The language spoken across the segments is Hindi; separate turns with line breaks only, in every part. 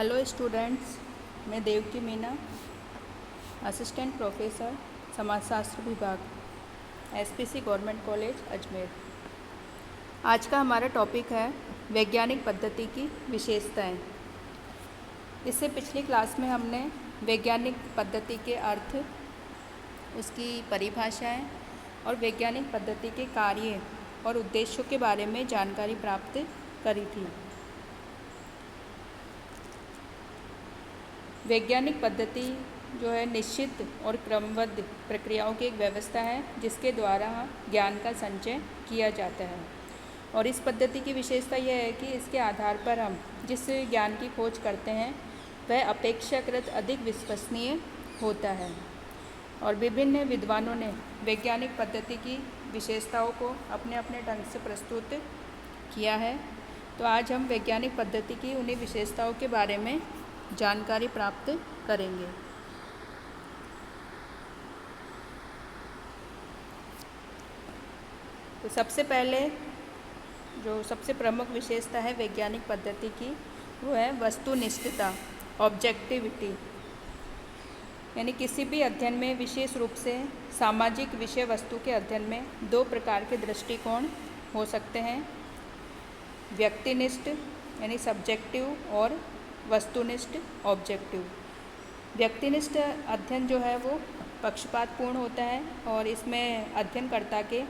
हेलो स्टूडेंट्स, मैं देवकी मीना, असिस्टेंट प्रोफेसर समाजशास्त्र विभाग एसपीसी गवर्नमेंट कॉलेज अजमेर। आज का हमारा टॉपिक है वैज्ञानिक पद्धति की विशेषताएं। इससे पिछली क्लास में हमने वैज्ञानिक पद्धति के अर्थ, उसकी परिभाषाएं और वैज्ञानिक पद्धति के कार्य और उद्देश्यों के बारे में जानकारी प्राप्त करी थी। वैज्ञानिक पद्धति जो है निश्चित और क्रमबद्ध प्रक्रियाओं की एक व्यवस्था है जिसके द्वारा ज्ञान का संचय किया जाता है। और इस पद्धति की विशेषता यह है कि इसके आधार पर हम जिस ज्ञान की खोज करते हैं वह अपेक्षाकृत अधिक विश्वसनीय होता है। और विभिन्न विद्वानों ने वैज्ञानिक पद्धति की विशेषताओं को अपने अपने ढंग से प्रस्तुत किया है। तो आज हम वैज्ञानिक पद्धति की उन्हीं विशेषताओं के बारे में जानकारी प्राप्त करेंगे। तो सबसे पहले जो सबसे प्रमुख विशेषता है वैज्ञानिक पद्धति की वो है वस्तुनिष्ठता, ऑब्जेक्टिविटी। यानी किसी भी अध्ययन में, विशेष रूप से सामाजिक विषय वस्तु के अध्ययन में, दो प्रकार के दृष्टिकोण हो सकते हैं, व्यक्तिनिष्ठ यानी सब्जेक्टिव और वस्तुनिष्ठ ऑब्जेक्टिव। व्यक्तिनिष्ठ अध्ययन जो है वो पक्षपातपूर्ण होता है और इसमें अध्ययनकर्ता के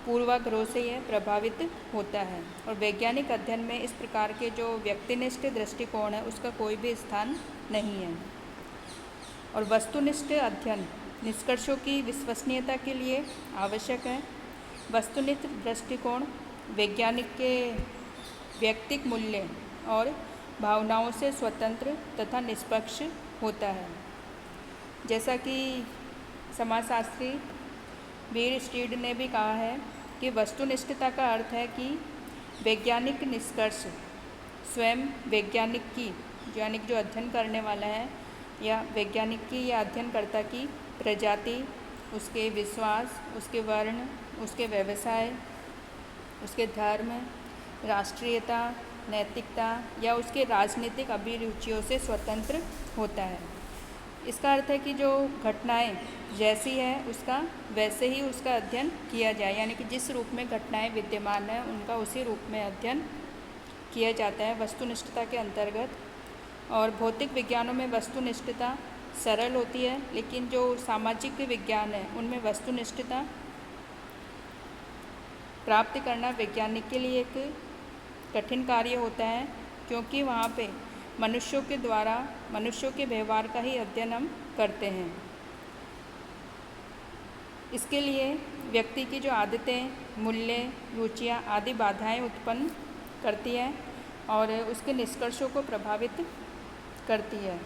पूर्वाग्रह से यह प्रभावित होता है। और वैज्ञानिक अध्ययन में इस प्रकार के जो व्यक्तिनिष्ठ दृष्टिकोण है उसका कोई भी स्थान नहीं है। और वस्तुनिष्ठ अध्ययन निष्कर्षों की विश्वसनीयता के लिए आवश्यक है। वस्तुनिष्ठ दृष्टिकोण वैज्ञानिक के व्यक्तिक मूल्य और भावनाओं से स्वतंत्र तथा निष्पक्ष होता है। जैसा कि समाजशास्त्री वीर स्टीड ने भी कहा है कि वस्तुनिष्ठता का अर्थ है कि वैज्ञानिक निष्कर्ष स्वयं वैज्ञानिक की, यानी जो अध्ययन करने वाला है, या वैज्ञानिक की या अध्ययनकर्ता की प्रजाति, उसके विश्वास, उसके वर्ण, उसके व्यवसाय, उसके धर्म, राष्ट्रीयता, नैतिकता या उसके राजनीतिक अभिरुचियों से स्वतंत्र होता है। इसका अर्थ है कि जो घटनाएं जैसी है उसका वैसे ही उसका अध्ययन किया जाए, यानी कि जिस रूप में घटनाएं विद्यमान है उनका उसी रूप में अध्ययन किया जाता है वस्तुनिष्ठता के अंतर्गत। और भौतिक विज्ञानों में वस्तुनिष्ठता सरल होती है, लेकिन जो सामाजिक विज्ञान है उनमें वस्तुनिष्ठता प्राप्त करना वैज्ञानिक के लिए एक कठिन कार्य होता है, क्योंकि वहाँ पे मनुष्यों के द्वारा मनुष्यों के व्यवहार का ही अध्ययन हम करते हैं। इसके लिए व्यक्ति की जो आदतें, मूल्य, रुचियाँ आदि बाधाएं उत्पन्न करती है और उसके निष्कर्षों को प्रभावित करती है।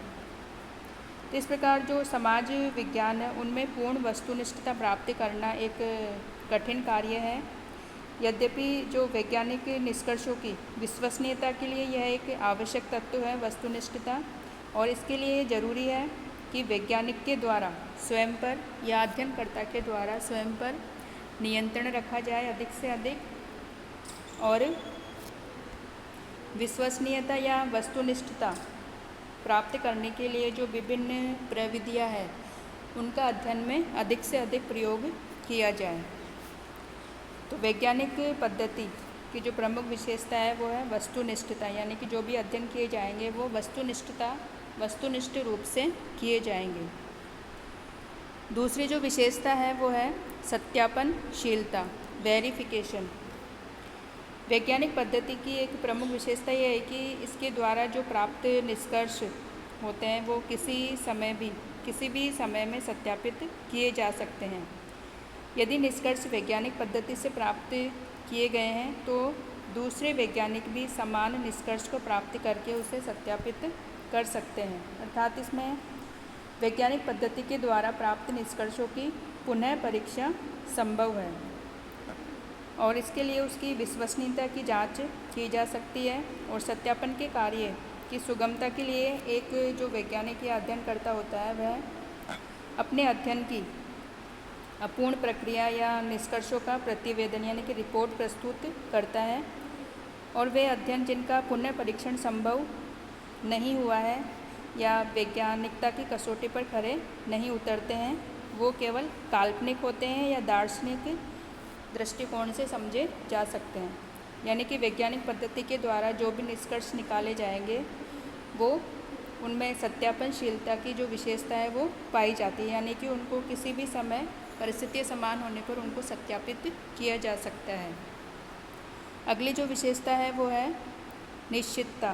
तो इस प्रकार जो समाज विज्ञान है उनमें पूर्ण वस्तुनिष्ठता प्राप्त करना एक कठिन कार्य है। यद्यपि जो वैज्ञानिक निष्कर्षों की विश्वसनीयता के लिए यह एक आवश्यक तत्व है वस्तुनिष्ठता, और इसके लिए ज़रूरी है कि वैज्ञानिक के द्वारा स्वयं पर या अध्ययनकर्ता के द्वारा स्वयं पर नियंत्रण रखा जाए अधिक से अधिक, और विश्वसनीयता या वस्तुनिष्ठता प्राप्त करने के लिए जो विभिन्न प्रविधियाँ हैं उनका अध्ययन में अधिक से अधिक प्रयोग किया जाए। तो वैज्ञानिक पद्धति की जो प्रमुख विशेषता है वो है वस्तुनिष्ठता, यानी कि जो भी अध्ययन किए जाएंगे वो वस्तुनिष्ठ रूप से किए जाएंगे। दूसरी जो विशेषता है वो है सत्यापनशीलता, वेरिफिकेशन। वैज्ञानिक पद्धति की एक प्रमुख विशेषता यह है कि इसके द्वारा जो प्राप्त निष्कर्ष होते हैं वो किसी भी समय में सत्यापित किए जा सकते हैं। यदि निष्कर्ष वैज्ञानिक पद्धति से प्राप्त किए गए हैं तो दूसरे वैज्ञानिक भी समान निष्कर्ष को प्राप्त करके उसे सत्यापित कर सकते हैं। अर्थात इसमें वैज्ञानिक पद्धति के द्वारा प्राप्त निष्कर्षों की पुनः परीक्षा संभव है और इसके लिए उसकी विश्वसनीयता की जांच की जा सकती है। और सत्यापन के कार्य की सुगमता के लिए एक जो वैज्ञानिक या अध्ययनकर्ता होता है वह अपने अध्ययन की अपूर्ण प्रक्रिया या निष्कर्षों का प्रतिवेदन यानी कि रिपोर्ट प्रस्तुत करता है। और वे अध्ययन जिनका पुनः परीक्षण संभव नहीं हुआ है या वैज्ञानिकता की कसौटी पर खरे नहीं उतरते हैं, वो केवल काल्पनिक होते हैं या दार्शनिक दृष्टिकोण से समझे जा सकते हैं। यानी कि वैज्ञानिक पद्धति के द्वारा जो भी निष्कर्ष निकाले जाएंगे वो उनमें सत्यापनशीलता की जो विशेषता है वो पाई जाती है, यानी कि उनको किसी भी समय परिस्थितियाँ समान होने पर उनको सत्यापित किया जा सकता है। अगली जो विशेषता है वो है निश्चितता,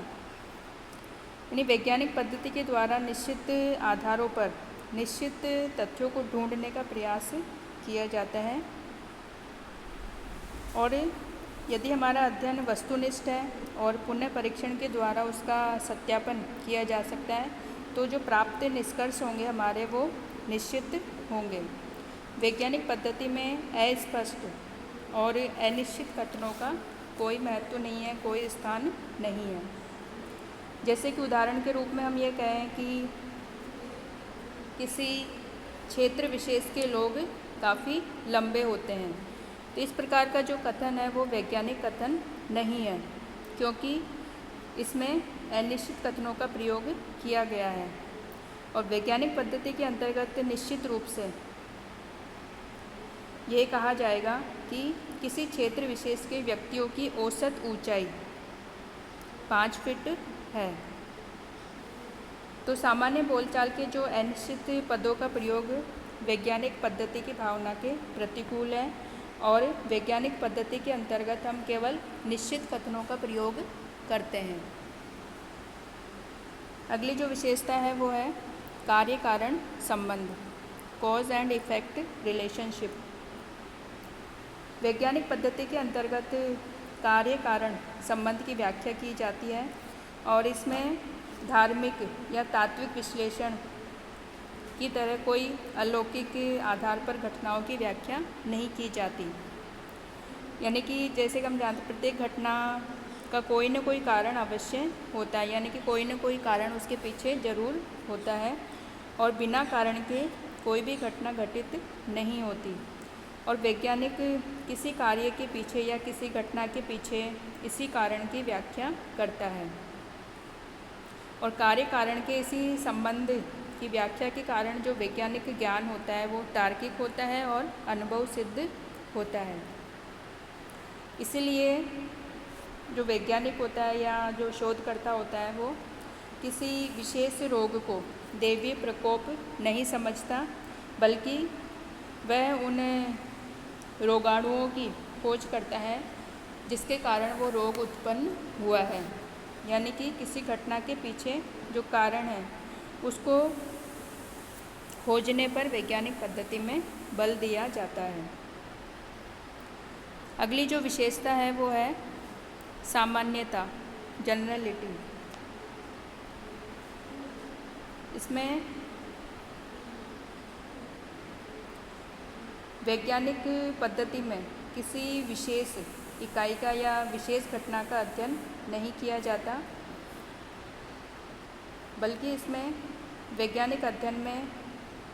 यानी वैज्ञानिक पद्धति के द्वारा निश्चित आधारों पर निश्चित तथ्यों को ढूंढने का प्रयास किया जाता है। और यदि हमारा अध्ययन वस्तुनिष्ठ है और पुनः परीक्षण के द्वारा उसका सत्यापन किया जा सकता है, तो जो प्राप्त निष्कर्ष होंगे हमारे वो निश्चित होंगे। वैज्ञानिक पद्धति में अस्पष्ट और अनिश्चित कथनों का कोई महत्व नहीं है, कोई स्थान नहीं है। जैसे कि उदाहरण के रूप में हम ये कहें कि किसी क्षेत्र विशेष के लोग काफ़ी लंबे होते हैं, तो इस प्रकार का जो कथन है वो वैज्ञानिक कथन नहीं है, क्योंकि इसमें अनिश्चित कथनों का प्रयोग किया गया है। और वैज्ञानिक पद्धति के अंतर्गत निश्चित रूप से ये कहा जाएगा कि किसी क्षेत्र विशेष के व्यक्तियों की औसत ऊंचाई 5 फीट है। तो सामान्य बोलचाल के जो अनिश्चित पदों का प्रयोग वैज्ञानिक पद्धति की भावना के प्रतिकूल है, और वैज्ञानिक पद्धति के अंतर्गत हम केवल निश्चित कथनों का प्रयोग करते हैं। अगली जो विशेषता है वो है कार्य कारण संबंध, कॉज एंड इफेक्ट रिलेशनशिप। वैज्ञानिक पद्धति के अंतर्गत कार्य कारण संबंध की व्याख्या की जाती है, और इसमें धार्मिक या तात्विक विश्लेषण की तरह कोई अलौकिक आधार पर घटनाओं की व्याख्या नहीं की जाती। यानी कि जैसे कि हम जानते प्रत्येक घटना का कोई न कोई कारण अवश्य होता है, यानी कि कोई न कोई कारण उसके पीछे ज़रूर होता है, और बिना कारण के कोई भी घटना घटित नहीं होती। और वैज्ञानिक किसी कार्य के पीछे या किसी घटना के पीछे इसी कारण की व्याख्या करता है, और कार्य कारण के इसी संबंध की व्याख्या के कारण जो वैज्ञानिक ज्ञान होता है वो तार्किक होता है और अनुभव सिद्ध होता है। इसीलिए जो वैज्ञानिक होता है या जो शोधकर्ता होता है वो किसी विशेष रोग को दैवीय प्रकोप नहीं समझता, बल्कि वह उन रोगाणुओं की खोज करता है जिसके कारण वो रोग उत्पन्न हुआ है। यानी कि किसी घटना के पीछे जो कारण है उसको खोजने पर वैज्ञानिक पद्धति में बल दिया जाता है। अगली जो विशेषता है वो है सामान्यता, जनरलिटी। इसमें वैज्ञानिक पद्धति में किसी विशेष इकाई का या विशेष घटना का अध्ययन नहीं किया जाता, बल्कि इसमें वैज्ञानिक अध्ययन में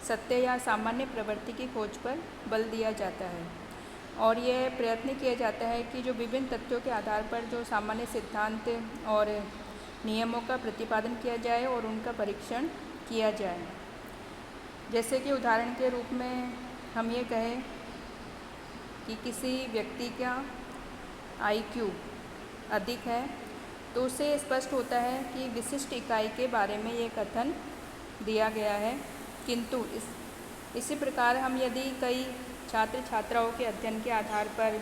सत्य या सामान्य प्रवृत्ति की खोज पर बल दिया जाता है, और यह प्रयत्न किया जाता है कि जो विभिन्न तथ्यों के आधार पर जो सामान्य सिद्धांत और नियमों का प्रतिपादन किया जाए और उनका परीक्षण किया जाए। जैसे कि उदाहरण के रूप में हम ये कहें कि किसी व्यक्ति का IQ अधिक है, तो उससे स्पष्ट होता है कि विशिष्ट इकाई के बारे में ये कथन दिया गया है। किंतु इसी प्रकार हम यदि कई छात्र छात्राओं के अध्ययन के आधार पर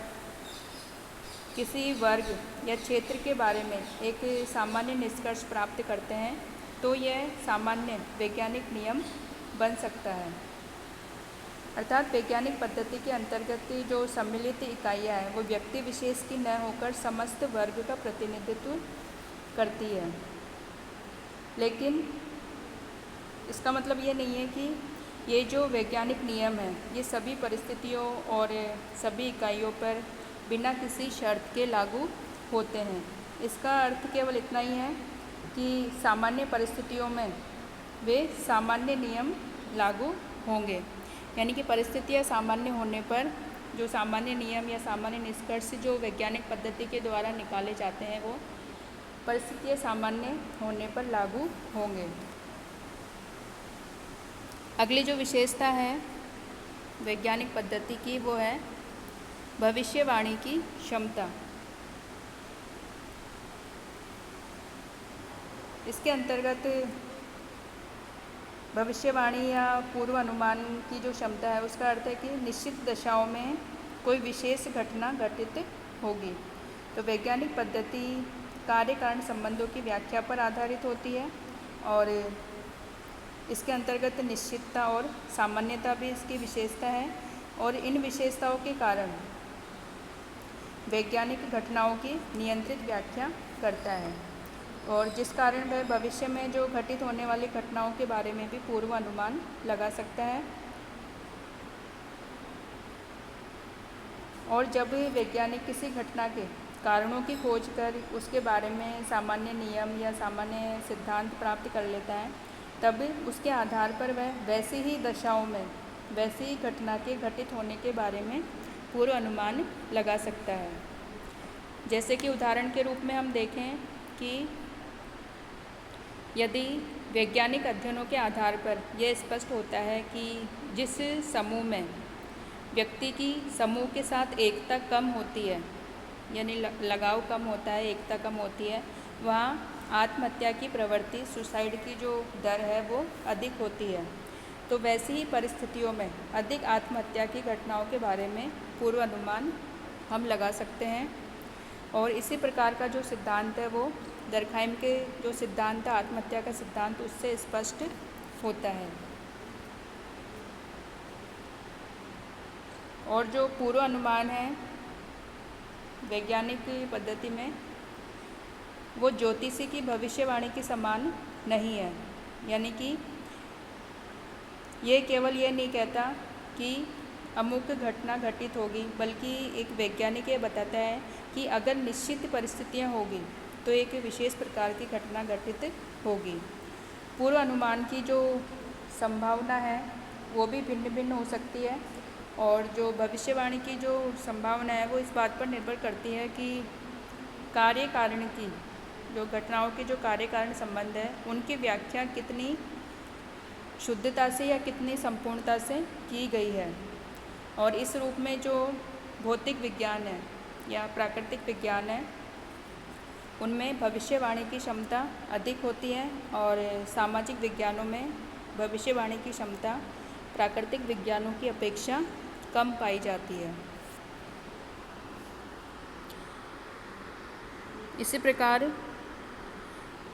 किसी वर्ग या क्षेत्र के बारे में एक सामान्य निष्कर्ष प्राप्त करते हैं, तो यह सामान्य वैज्ञानिक नियम बन सकता है। अर्थात वैज्ञानिक पद्धति के अंतर्गत जो सम्मिलित इकाइयाँ हैं वो व्यक्ति विशेष की न होकर समस्त वर्ग का प्रतिनिधित्व करती है। लेकिन इसका मतलब ये नहीं है कि ये जो वैज्ञानिक नियम है ये सभी परिस्थितियों और सभी इकाइयों पर बिना किसी शर्त के लागू होते हैं। इसका अर्थ केवल इतना ही है कि सामान्य परिस्थितियों में वे सामान्य नियम लागू होंगे, यानी कि परिस्थितियाँ सामान्य होने पर जो सामान्य नियम या सामान्य निष्कर्ष जो वैज्ञानिक पद्धति के द्वारा निकाले जाते हैं वो परिस्थितियाँ सामान्य होने पर लागू होंगे। अगली जो विशेषता है वैज्ञानिक पद्धति की वो है भविष्यवाणी की क्षमता। इसके अंतर्गत भविष्यवाणी या पूर्व अनुमान की जो क्षमता है उसका अर्थ है कि निश्चित दशाओं में कोई विशेष घटना घटित होगी। तो वैज्ञानिक पद्धति कार्य कारण संबंधों की व्याख्या पर आधारित होती है और इसके अंतर्गत निश्चितता और सामान्यता भी इसकी विशेषता है और इन विशेषताओं के कारण वैज्ञानिक घटनाओं की नियंत्रित व्याख्या करता है और जिस कारण वह भविष्य में जो घटित होने वाली घटनाओं के बारे में भी पूर्व अनुमान लगा सकता है। और जब वैज्ञानिक किसी घटना के कारणों की खोज कर उसके बारे में सामान्य नियम या सामान्य सिद्धांत प्राप्त कर लेता है तब उसके आधार पर वह वैसी ही दशाओं में वैसी ही घटना के घटित होने के बारे में पूर्व अनुमान लगा सकता है। जैसे कि उदाहरण के रूप में हम देखें कि यदि वैज्ञानिक अध्ययनों के आधार पर यह स्पष्ट होता है कि जिस समूह में व्यक्ति की समूह के साथ एकता कम होती है यानी लगाव कम होता है, एकता कम होती है, वहाँ आत्महत्या की प्रवृत्ति सुसाइड की जो दर है वो अधिक होती है। तो वैसी ही परिस्थितियों में अधिक आत्महत्या की घटनाओं के बारे में पूर्व अनुमान हम लगा सकते हैं। और इसी प्रकार का जो सिद्धांत है वो दरखाइम के जो सिद्धांत है आत्महत्या का सिद्धांत उससे स्पष्ट होता है। और जो पूर्व अनुमान है वैज्ञानिक पद्धति में वो ज्योतिषी की भविष्यवाणी के समान नहीं है, यानी कि ये केवल ये नहीं कहता कि अमुक घटना घटित होगी, बल्कि एक वैज्ञानिक ये बताता है कि अगर निश्चित परिस्थितियाँ होगी तो एक विशेष प्रकार की घटना घटित होगी। पूर्व अनुमान की जो संभावना है वो भी भिन्न भिन्न हो सकती है और जो भविष्यवाणी की जो संभावना है वो इस बात पर निर्भर करती है कि कार्य कारण की जो घटनाओं के जो कार्य कारण संबंध है उनकी व्याख्या कितनी शुद्धता से या कितनी संपूर्णता से की गई है। और इस रूप में जो भौतिक विज्ञान है या प्राकृतिक विज्ञान है उनमें भविष्यवाणी की क्षमता अधिक होती है और सामाजिक विज्ञानों में भविष्यवाणी की क्षमता प्राकृतिक विज्ञानों की अपेक्षा कम पाई जाती है। इसी प्रकार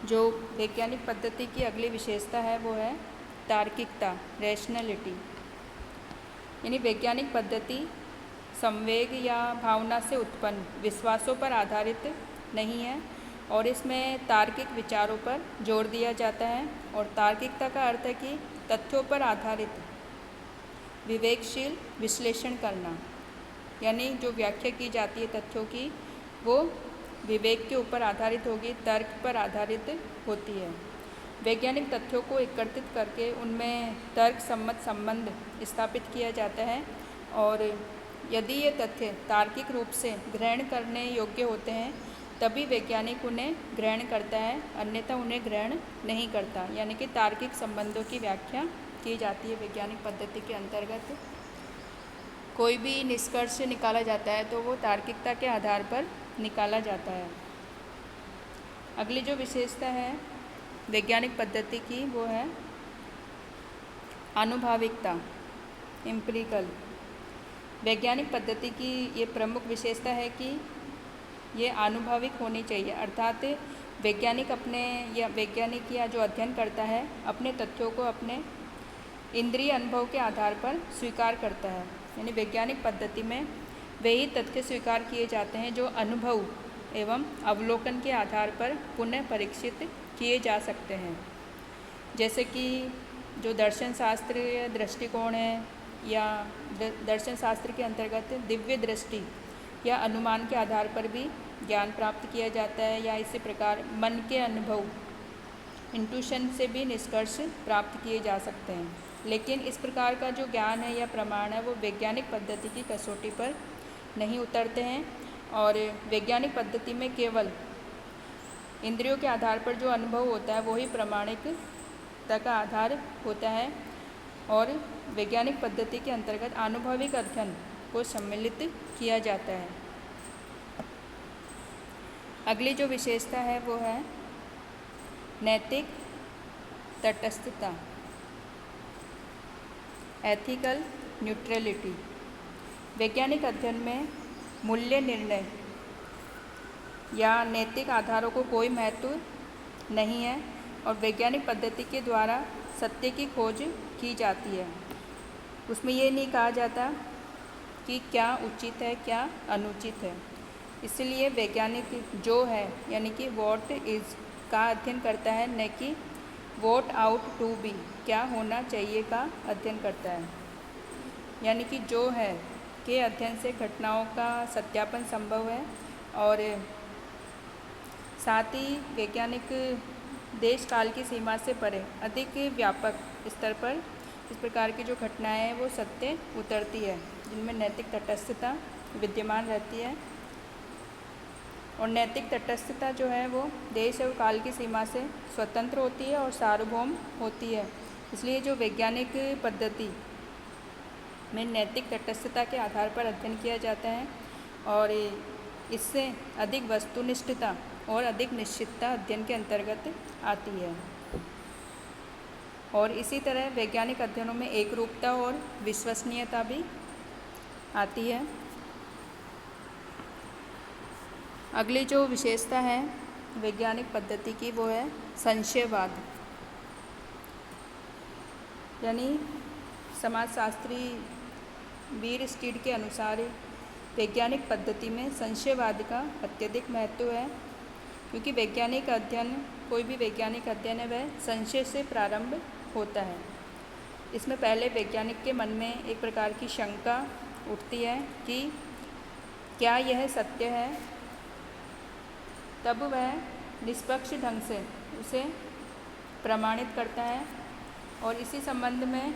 जो वैज्ञानिक पद्धति की अगली विशेषता है वो है तार्किकता, रैशनैलिटी। यानी वैज्ञानिक पद्धति संवेग या भावना से उत्पन्न विश्वासों पर आधारित नहीं है और इसमें तार्किक विचारों पर जोर दिया जाता है। और तार्किकता का अर्थ है कि तथ्यों पर आधारित विवेकशील विश्लेषण करना, यानी जो व्याख्या की जाती है तथ्यों की वो विवेक के ऊपर आधारित होगी, तर्क पर आधारित होती है। वैज्ञानिक तथ्यों को एकत्रित करके उनमें तर्क सम्मत संबंध स्थापित किया जाता है और यदि ये तथ्य तार्किक रूप से ग्रहण करने योग्य होते हैं तभी वैज्ञानिक उन्हें ग्रहण करता है, अन्यथा उन्हें ग्रहण नहीं करता। यानी कि तार्किक संबंधों की व्याख्या की जाती है वैज्ञानिक पद्धति के अंतर्गत। कोई भी निष्कर्ष निकाला जाता है तो वो तार्किकता के आधार पर निकाला जाता है। अगली जो विशेषता है वैज्ञानिक पद्धति की वो है आनुभाविकता, एम्पिरिकल। वैज्ञानिक पद्धति की ये प्रमुख विशेषता है कि ये आनुभाविक होनी चाहिए, अर्थात वैज्ञानिक या जो अध्ययन करता है अपने तथ्यों को अपने इंद्रिय अनुभव के आधार पर स्वीकार करता है। यानी वैज्ञानिक पद्धति में वही तथ्य स्वीकार किए जाते हैं जो अनुभव एवं अवलोकन के आधार पर पुनः परीक्षित किए जा सकते हैं। जैसे कि जो दर्शन शास्त्र दृष्टिकोण है या दर्शन शास्त्र के अंतर्गत दिव्य दृष्टि या अनुमान के आधार पर भी ज्ञान प्राप्त किया जाता है, या इसी प्रकार मन के अनुभव इंट्यूशन से भी निष्कर्ष प्राप्त किए जा सकते हैं। लेकिन इस प्रकार का जो ज्ञान है या प्रमाण है वो वैज्ञानिक पद्धति की कसौटी पर नहीं उतरते हैं और वैज्ञानिक पद्धति में केवल इंद्रियों के आधार पर जो अनुभव होता है वही प्रामाणिकता का आधार होता है और वैज्ञानिक पद्धति के अंतर्गत आनुभविक अध्ययन को सम्मिलित किया जाता है। अगली जो विशेषता है वो है नैतिक तटस्थता, एथिकल न्यूट्रलिटी। वैज्ञानिक अध्ययन में मूल्य निर्णय या नैतिक आधारों को कोई महत्व नहीं है और वैज्ञानिक पद्धति के द्वारा सत्य की खोज की जाती है। उसमें ये नहीं कहा जाता कि क्या उचित है क्या अनुचित है। इसलिए वैज्ञानिक जो है यानी कि व्हाट इज़ का अध्ययन करता है, न कि व्हाट आउट टू बी क्या होना चाहिए का अध्ययन करता है। यानी कि जो है के अध्ययन से घटनाओं का सत्यापन संभव है और साथ ही वैज्ञानिक देश काल की सीमा से परे अधिक व्यापक स्तर पर इस प्रकार की जो घटनाएं हैं वो सत्य उतरती है, जिनमें नैतिक तटस्थता विद्यमान रहती है। और नैतिक तटस्थता जो है वो देश और काल की सीमा से स्वतंत्र होती है और सार्वभौम होती है। इसलिए जो वैज्ञानिक पद्धति में नैतिक तटस्थता के आधार पर अध्ययन किया जाता है और इससे अधिक वस्तुनिष्ठता और अधिक निश्चितता अध्ययन के अंतर्गत आती है। और इसी तरह वैज्ञानिक अध्ययनों में एकरूपता और विश्वसनीयता भी आती है। अगली जो विशेषता है वैज्ञानिक पद्धति की वो है संशयवाद। यानी समाजशास्त्री बीर स्टीड के अनुसार वैज्ञानिक पद्धति में संशयवाद का अत्यधिक महत्व है, क्योंकि वैज्ञानिक अध्ययन कोई भी वैज्ञानिक अध्ययन है वह संशय से प्रारंभ होता है। इसमें पहले वैज्ञानिक के मन में एक प्रकार की शंका उठती है कि क्या यह सत्य है, तब वह निष्पक्ष ढंग से उसे प्रमाणित करता है। और इसी संबंध में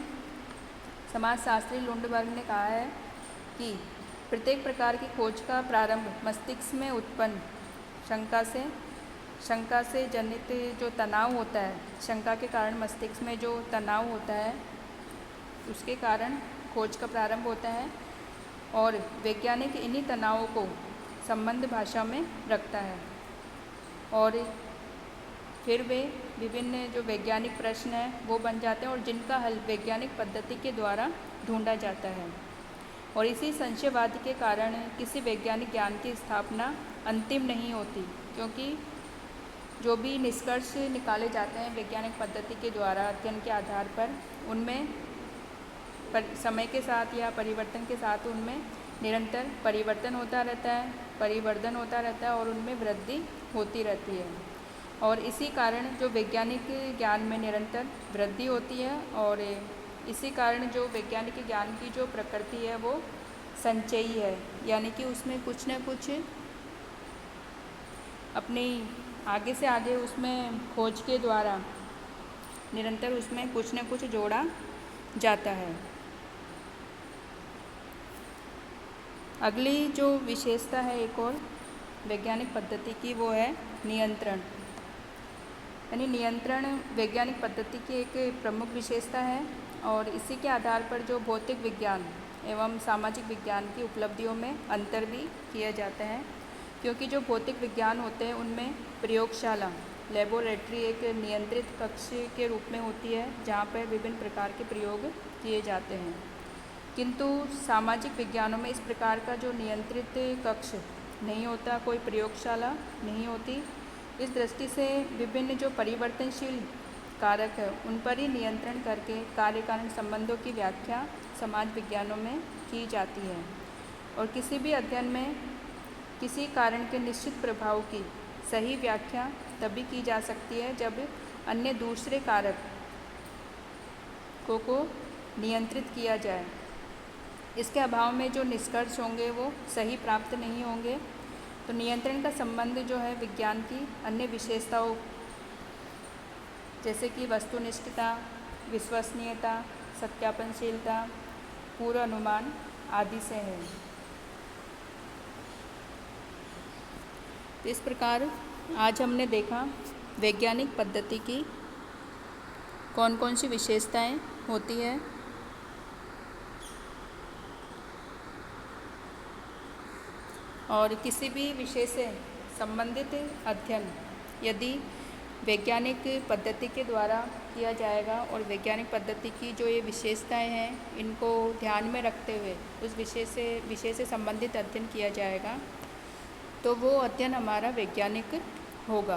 समाजशास्त्री लुंडबर्ग ने कहा है कि प्रत्येक प्रकार की खोज का प्रारंभ मस्तिष्क में उत्पन्न शंका से जनित जो तनाव होता है, शंका के कारण मस्तिष्क में जो तनाव होता है उसके कारण खोज का प्रारंभ होता है और वैज्ञानिक इन्हीं तनावों को संबंध भाषा में रखता है और फिर वे विभिन्न जो वैज्ञानिक प्रश्न हैं वो बन जाते हैं और जिनका हल वैज्ञानिक पद्धति के द्वारा ढूंढा जाता है। और इसी संशयवाद के कारण किसी वैज्ञानिक ज्ञान की स्थापना अंतिम नहीं होती, क्योंकि जो भी निष्कर्ष निकाले जाते हैं वैज्ञानिक पद्धति के द्वारा अध्ययन के आधार पर उनमें समय के साथ या परिवर्तन के साथ उनमें निरंतर परिवर्तन होता रहता है, परिवर्धन होता रहता है और उनमें वृद्धि होती रहती है। और इसी कारण जो वैज्ञानिक ज्ञान में निरंतर वृद्धि होती है और इसी कारण जो वैज्ञानिक ज्ञान की जो प्रकृति है वो संचयी है, यानी कि उसमें कुछ न कुछ अपनी आगे से आगे उसमें खोज के द्वारा निरंतर उसमें कुछ न कुछ जोड़ा जाता है। अगली जो विशेषता है एक और वैज्ञानिक पद्धति की वो है नियंत्रण। यानी नियंत्रण वैज्ञानिक पद्धति की एक प्रमुख विशेषता है और इसी के आधार पर जो भौतिक विज्ञान एवं सामाजिक विज्ञान की उपलब्धियों में अंतर भी किया जाता है, क्योंकि जो भौतिक विज्ञान होते हैं उनमें प्रयोगशाला लेबोरेटरी एक नियंत्रित कक्ष के रूप में होती है जहाँ पर विभिन्न प्रकार के प्रयोग किए जाते हैं। किंतु सामाजिक विज्ञानों में इस प्रकार का जो नियंत्रित कक्ष नहीं होता, कोई प्रयोगशाला नहीं होती। इस दृष्टि से विभिन्न जो परिवर्तनशील कारक है उन पर ही नियंत्रण करके कार्य कारण संबंधों की व्याख्या समाज विज्ञानों में की जाती है। और किसी भी अध्ययन में किसी कारण के निश्चित प्रभाव की सही व्याख्या तभी की जा सकती है जब अन्य दूसरे कारक को नियंत्रित किया जाए। इसके अभाव में जो निष्कर्ष होंगे वो सही प्राप्त नहीं होंगे। तो नियंत्रण का संबंध जो है विज्ञान की अन्य विशेषताओं जैसे कि वस्तुनिष्ठता, विश्वसनीयता, सत्यापनशीलता, पूर्वानुमान आदि से है। तो इस प्रकार आज हमने देखा वैज्ञानिक पद्धति की कौन कौन सी विशेषताएं होती है। और किसी भी विषय से संबंधित अध्ययन यदि वैज्ञानिक पद्धति के द्वारा किया जाएगा और वैज्ञानिक पद्धति की जो ये विशेषताएं हैं इनको ध्यान में रखते हुए उस विषय से संबंधित अध्ययन किया जाएगा तो वो अध्ययन हमारा वैज्ञानिक होगा।